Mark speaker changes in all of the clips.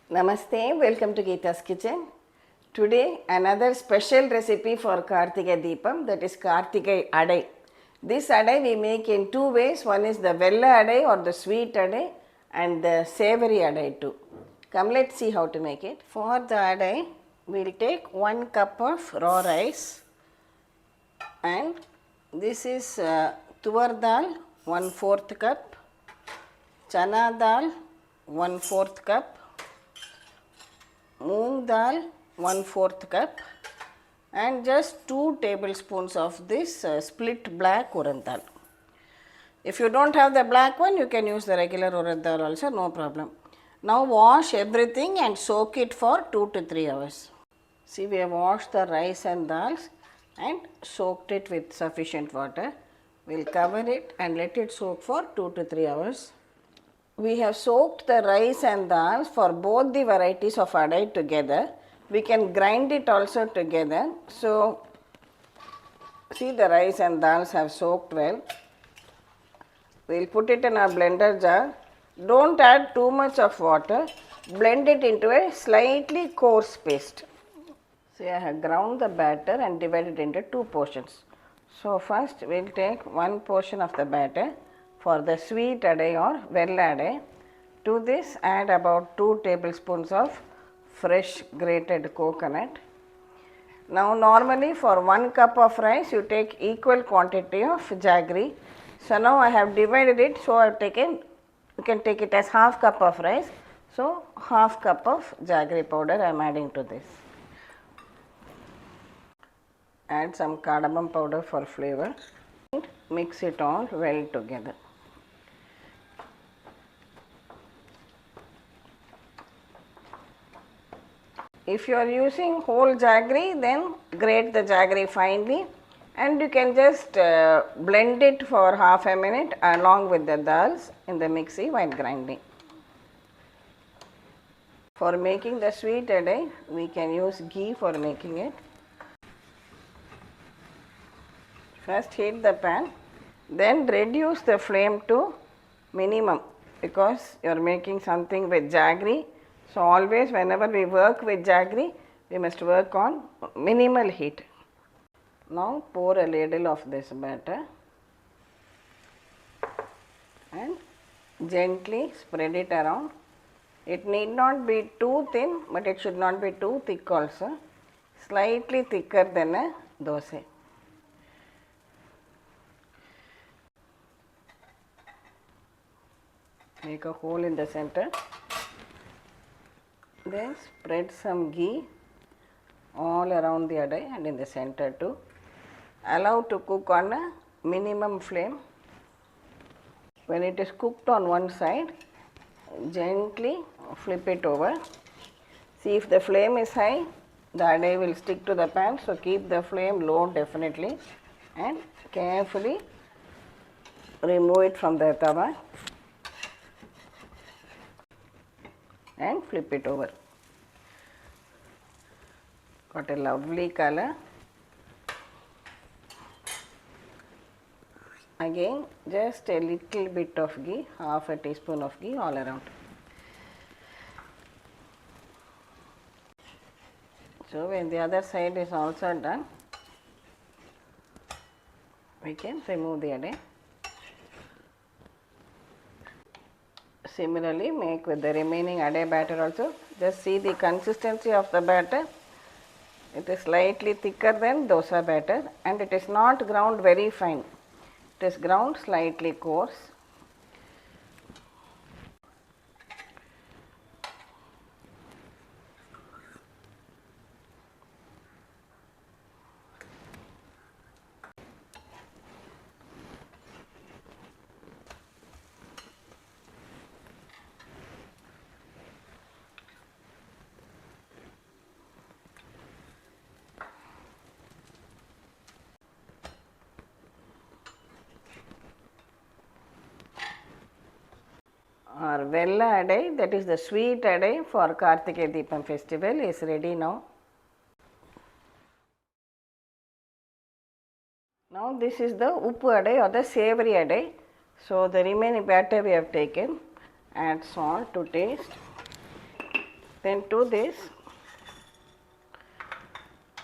Speaker 1: Namaste, welcome to keeTAH's kitchen. Today another special recipe for Karthigai Deepam, that is Karthigai Adai. This Adai we make in two ways. One is the Vella Adai or the sweet Adai and the savory Adai too. Come, let's see how to make it. For the Adai we will take 1 cup of raw rice, and this is Tubar dal 1/4 cup, Channa dal 1/4 cup, moong dal 1/4 cup, and just 2 tablespoons of this split black urad dal. If you don't have the black one, you can use the regular urad dal also, no problem. Now wash everything and soak it for 2 to 3 hours. See, we have washed the rice and dals and soaked it with sufficient water. We will cover it and let it soak for 2 to 3 hours. We have soaked the rice and dals for both the varieties of adai together. We can grind it also together. So, see, the rice and dals have soaked well. We will put it in our blender jar. Don't add too much of water. Blend it into a slightly coarse paste. See, I have ground the batter and divided into 2 portions. So, first we will take 1 portion of the batter for the sweet adai or Vella adai. To this add about 2 tablespoons of fresh grated coconut. Now normally for 1 cup of rice you take equal quantity of jaggery. So now I have divided it, so I have taken, you can take it as half cup of rice. So half cup of jaggery powder I am adding to this. Add some cardamom powder for flavor. Mix it all well together. If you are using whole jaggery, then grate the jaggery finely, and you can just blend it for half a minute along with the dals in the mixie while grinding. For making the sweet adai, we can use ghee for making it. First heat the pan, then reduce the flame to minimum, because you are making something with jaggery. So always whenever we work with jaggery, we must work on minimal heat. Now pour a ladle of this batter and gently spread it around. It need not be too thin, but it should not be too thick also. Slightly thicker than a dosa. Make a hole in the center. Then spread some ghee all around the adai and in the center too. Allow to cook on a minimum flame. When it is cooked on one side, gently flip it over. See, if the flame is high, the adai will stick to the pan, so keep the flame low definitely and carefully remove it from the tawa and flip it over. Got a lovely color. Again, just a little bit of ghee, half a teaspoon of ghee all around. So when the other side is also done, we can remove the adai. Similarly, make with the remaining adai batter also. Just see the consistency of the batter. It is slightly thicker than dosa batter and it is not ground very fine. It is ground slightly coarse. Our Vella adai, that is the sweet adai for Karthigai Deepam festival, is ready now. Now this is the uppu adai or the savory adai. So the remaining batter we have taken. Add salt to taste. Then to this,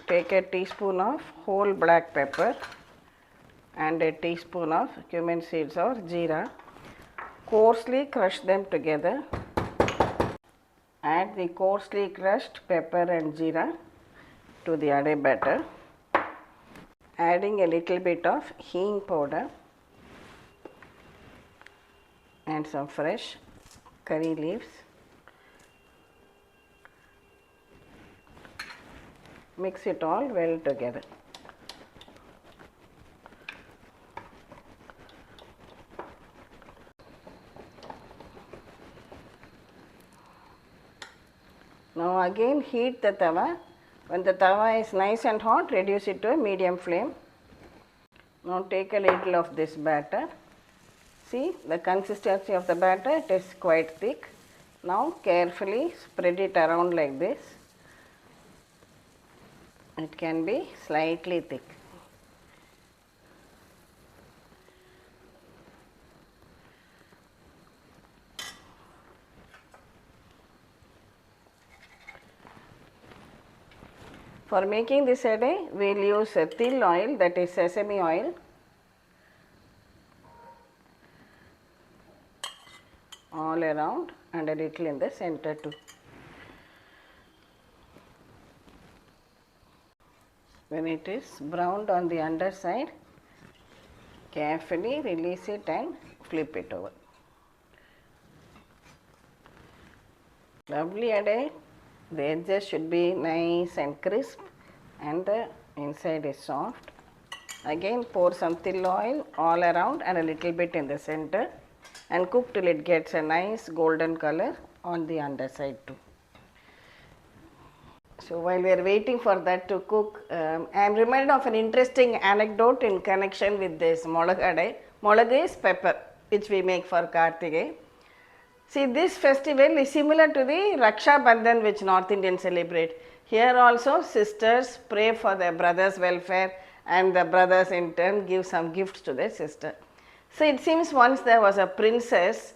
Speaker 1: take a teaspoon of whole black pepper and a teaspoon of cumin seeds or jeera. Coarsely crush them together. Add the coarsely crushed pepper and jeera to the Adai batter. Adding a little bit of Hing powder and some fresh curry leaves. Mix it all well together. Now again heat the tawa. When the tawa is nice and hot, reduce it to a medium flame. Now take a little of this batter. See the consistency of the batter, it is quite thick. Now carefully spread it around like this. It can be slightly thick. For making this Adai, we will use a til oil, that is sesame oil. All around and a little in the center too. When it is browned on the underside, carefully release it and flip it over. Lovely Adai. The edges should be nice and crisp and the inside is soft. Again pour some til oil all around and a little bit in the center and cook till it gets a nice golden color on the underside too. So while we are waiting for that to cook, I am reminded of an interesting anecdote in connection with this Milagu Adai. Milagu is pepper, which we make for Karthigai. See, this festival is similar to the Raksha Bandhan which North Indians celebrate. Here also sisters pray for their brothers' welfare and the brothers in turn give some gifts to their sister. So it seems once there was a princess,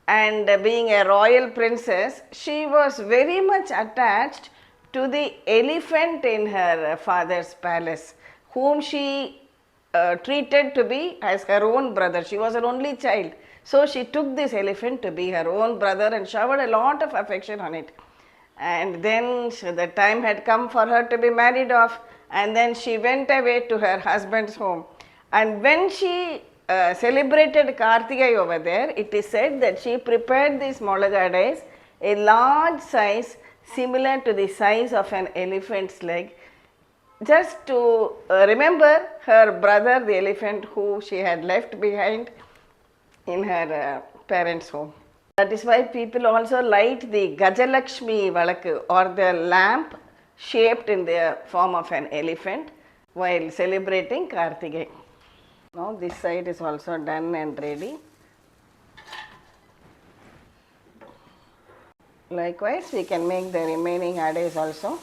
Speaker 1: and being a royal princess, she was very much attached to the elephant in her father's palace, whom she treated to be as her own brother. She was an only child. So she took this elephant to be her own brother and showered a lot of affection on it. And then the time had come for her to be married off, and then she went away to her husband's home. And when she celebrated Karthigai over there, it is said that she prepared these Milagu Adais, a large size similar to the size of an elephant's leg, just to remember her brother, the elephant who she had left behind in her parents' home. That is why people also light the Gajalakshmi Valakku, or the lamp shaped in the form of an elephant, while celebrating Karthigai. Now this side is also done and ready. Likewise, we can make the remaining Adais also.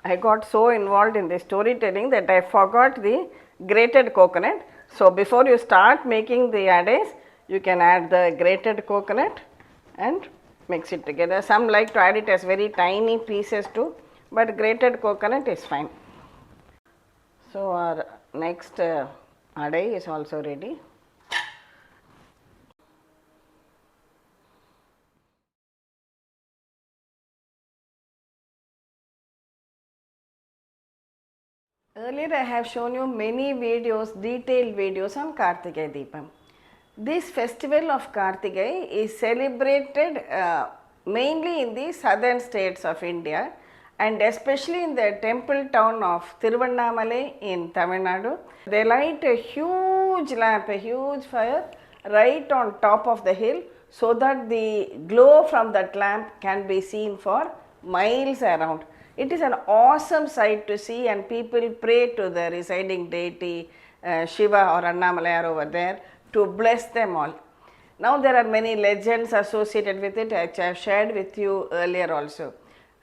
Speaker 1: I got so involved in the storytelling that I forgot the grated coconut. So before you start making the Adais, you can add the grated coconut and mix it together. Some like to add it as very tiny pieces too, but grated coconut is fine. So our next Adai is also ready. Earlier I have shown you many videos, detailed videos on Karthigai Deepam. This festival of Karthigai is celebrated mainly in the southern states of India, and especially in the temple town of Tiruvannamalai in Tamil Nadu. They light a huge lamp, a huge fire right on top of the hill, so that the glow from that lamp can be seen for miles around. It is an awesome sight to see, and people pray to the residing deity Shiva or Annamalayar over there to bless them all. Now there are many legends associated with it, which I have shared with you earlier also.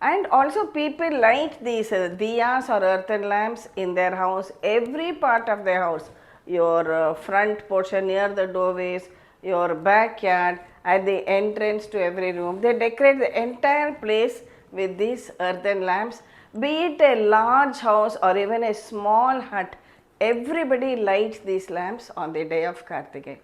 Speaker 1: And also people light these diyas or earthen lamps in their house, every part of their house, your front portion near the doorways, your backyard, at the entrance to every room. They decorate the entire place with these earthen lamps. Be it a large house or even a small hut, everybody lights these lamps on the day of Karthigai.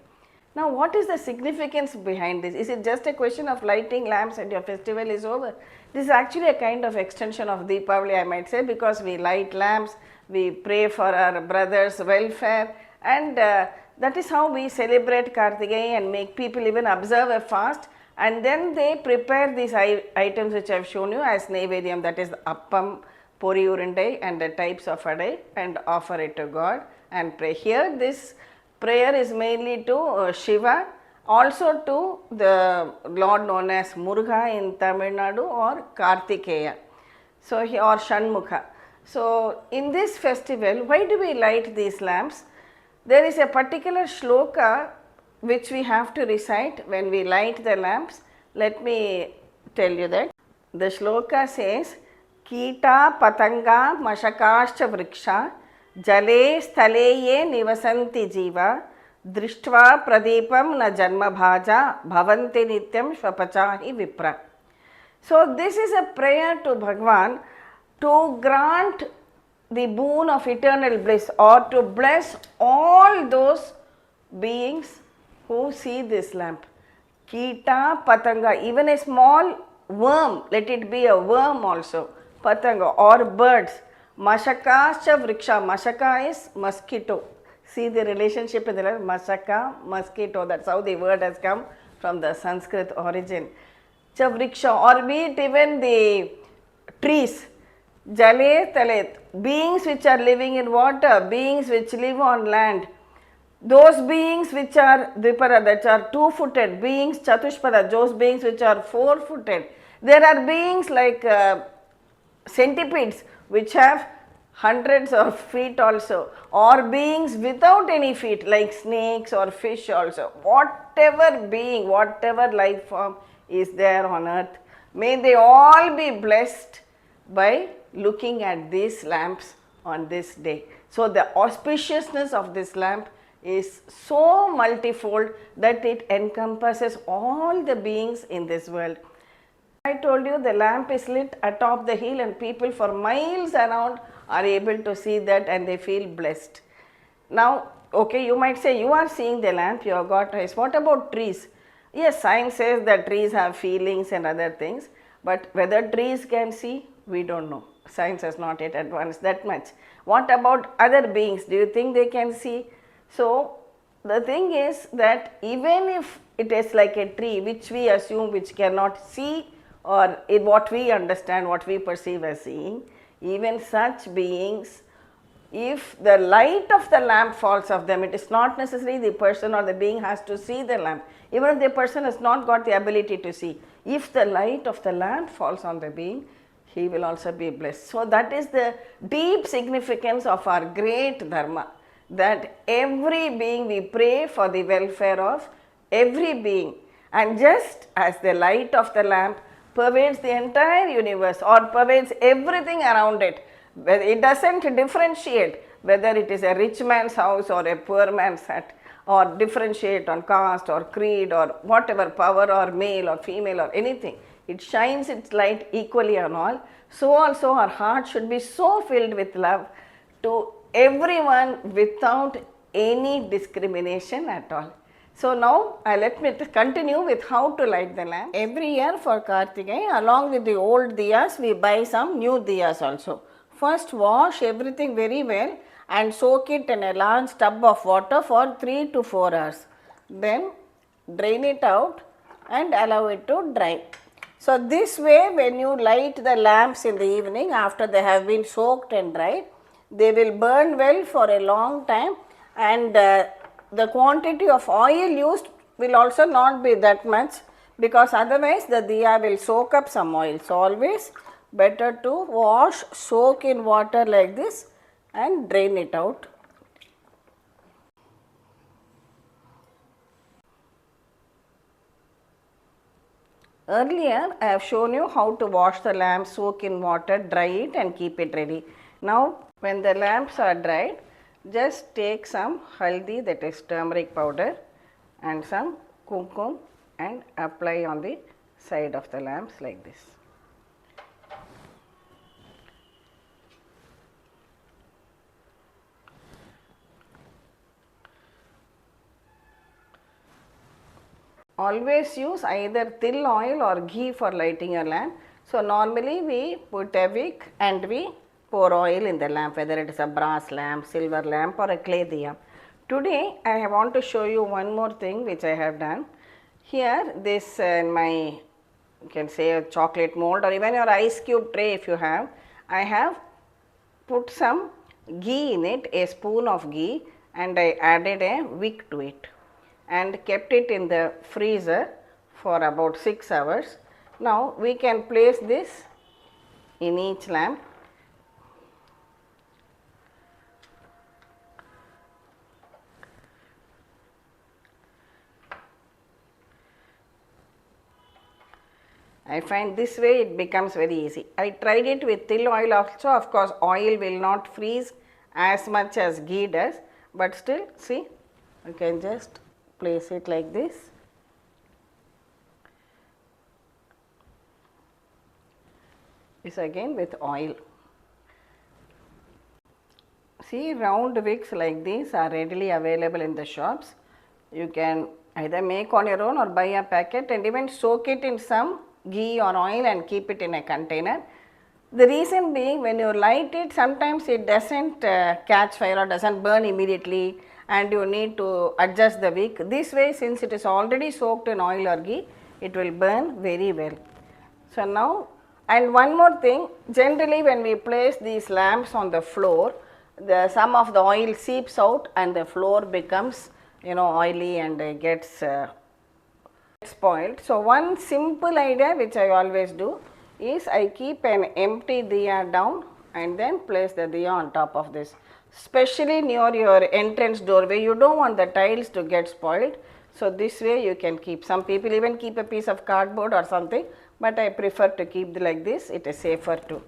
Speaker 1: Now, what is the significance behind this? Is it just a question of lighting lamps and your festival is over? This is actually a kind of extension of Deepavali, I might say, because we light lamps, we pray for our brothers' welfare, and that is how we celebrate Karthigai and make people even observe a fast, and then they prepare these items which I have shown you as Naivedyam, that is appam, pori urundai and the types of Adai, and offer it to God and pray. Here this prayer is mainly to Shiva, also to the Lord known as Muruga in Tamil Nadu or Kartikeya, so or Shanmukha. So in this festival, why do we light these lamps? There is a particular shloka which we have to recite when we light the lamps. Let me tell you that. The shloka says, keeTAh, patangAh, mashakAh vrukshAh, jale, sthale nivasanti jIvAh, drushTvA pradeepam na janma bhAjAh, bhavanti nityam swapachahi vipra. So this is a prayer to Bhagwan to grant the boon of eternal bliss, or to bless all those beings who see this lamp. keeTAh, patangAh, even a small worm, let it be a worm also, patangAh, or birds. mashakAh vrukshAh, mashakAh is mosquito. See the relationship in the letter, mashakAh, mosquito, that's how the word has come from the Sanskrit origin. vrukshAh, or be it even the trees, jale, sthale, beings which are living in water, beings which live on land, those beings which are dvipara, that are two-footed, beings chatushpada, those beings which are four-footed. There are beings like centipedes which have hundreds of feet also, or beings without any feet like snakes or fish also. Whatever being, whatever life form is there on earth, may they all be blessed by looking at these lamps on this day. So the auspiciousness of this lamp is so multifold that it encompasses all the beings in this world. I told you the lamp is lit atop the hill and people for miles around are able to see that and they feel blessed. Now, okay, you might say you are seeing the lamp, you have got eyes. What about trees? Yes, science says that trees have feelings and other things, but whether trees can see, we don't know. Science has not yet advanced that much. What about other beings? Do you think they can see? So, the thing is that even if it is like a tree which we assume which cannot see, or in what we understand, what we perceive as seeing, even such beings, if the light of the lamp falls off them, it is not necessary the person or the being has to see the lamp. Even if the person has not got the ability to see, if the light of the lamp falls on the being, he will also be blessed. So that is the deep significance of our great dharma, that every being, we pray for the welfare of every being, and just as the light of the lamp pervades the entire universe or pervades everything around it, it doesn't differentiate whether it is a rich man's house or a poor man's hut, or differentiate on caste or creed or whatever, power or male or female or anything. It shines its light equally on all. So also our heart should be so filled with love to everyone without any discrimination at all. So now let me continue with how to light the lamp. Every year for Karthigai, along with the old diyas, we buy some new diyas also. First wash everything very well and soak it in a large tub of water for 3 to 4 hours. Then drain it out and allow it to dry. So this way, when you light the lamps in the evening after they have been soaked and dried, they will burn well for a long time, and the quantity of oil used will also not be that much, because otherwise the diya will soak up some oil. So always better to wash, soak in water like this and drain it out. Earlier I have shown you how to wash the lamps, soak in water, dry it and keep it ready. Now when the lamps are dried, just take some haldi, that is turmeric powder, and some kumkum and apply on the side of the lamps like this. Always use either til oil or ghee for lighting your lamp. So normally we put a wick and we pour oil in the lamp, whether it is a brass lamp, silver lamp or a clay diya. Today I want to show you one more thing which I have done. Here this in my, you can say a chocolate mold or even your ice cube tray if you have, I have put some ghee in it, a spoon of ghee, and I added a wick to it and kept it in the freezer for about 6 hours. Now we can place this in each lamp. I find this way it becomes very easy. I tried it with til oil also. Of course oil will not freeze as much as ghee does, but still see, you can just place it like this. This again with oil. See, round wicks like these are readily available in the shops. You can either make on your own or buy a packet and even soak it in some ghee or oil and keep it in a container. The reason being, when you light it, sometimes it doesn't catch fire or doesn't burn immediately and you need to adjust the wick. This way, since it is already soaked in oil or ghee, it will burn very well. So now, and one more thing, generally when we place these lamps on the floor, some of the oil seeps out and the floor becomes, oily and gets spoiled. So one simple idea which I always do is I keep an empty diya down and then place the diya on top of this. Especially near your entrance doorway, you don't want the tiles to get spoiled. So this way you can keep, some people even keep a piece of cardboard or something, but I prefer to keep like this, it is safer too.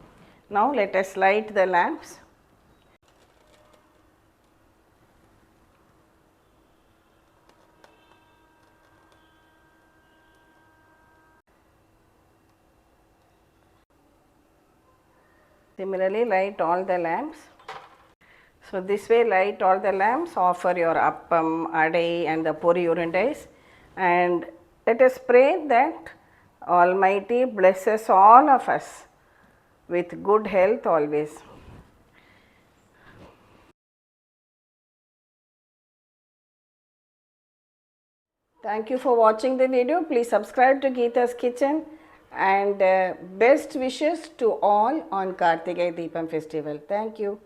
Speaker 1: Now let us light the lamps. Similarly light all the lamps. So this way light all the lamps, offer your appam, adai and the puri urundais, and let us pray that Almighty blesses all of us with good health always. Thank you for watching the video. Please subscribe to keeTAH's Kitchen and best wishes to all on Karthigai Deepam festival. Thank you.